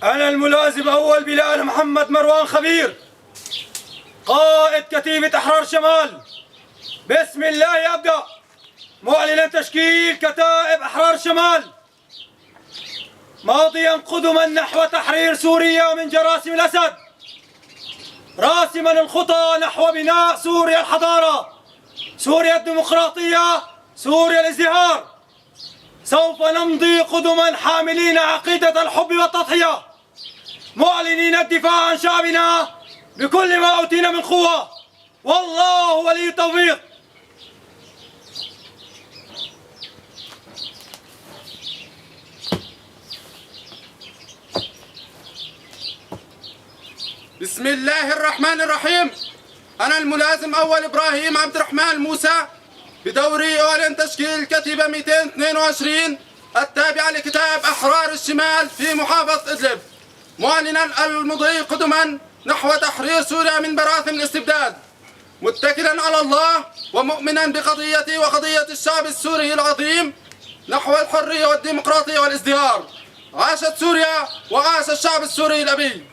أنا الملازم أول بلال محمد مروان خبير، قائد كتيبة أحرار شمال. بسم الله أبدأ معلنا تشكيل كتائب أحرار شمال، ماضيا قدما نحو تحرير سوريا من جراثيم الأسد، راسما الخطى نحو بناء سوريا الحضارة، سوريا الديمقراطية، سوريا الازدهار. سوف نمضي قدما حاملين عقيدة الحب والتضحية، معلنين الدفاع عن شعبنا بكل ما أوتينا من قوة، والله ولي التوفيق. بسم الله الرحمن الرحيم. أنا الملازم أول إبراهيم عبد الرحمن موسى، بدوري أعلن تشكيل كتيبة 222 التابعة لكتائب أحرار الشمال في محافظة إدلب، معلنا المضي قدما نحو تحرير سوريا من براثن الاستبداد، متكلا على الله ومؤمنا بقضيتي وقضية الشعب السوري العظيم نحو الحرية والديمقراطية والازدهار. عاشت سوريا وعاش الشعب السوري الأبي.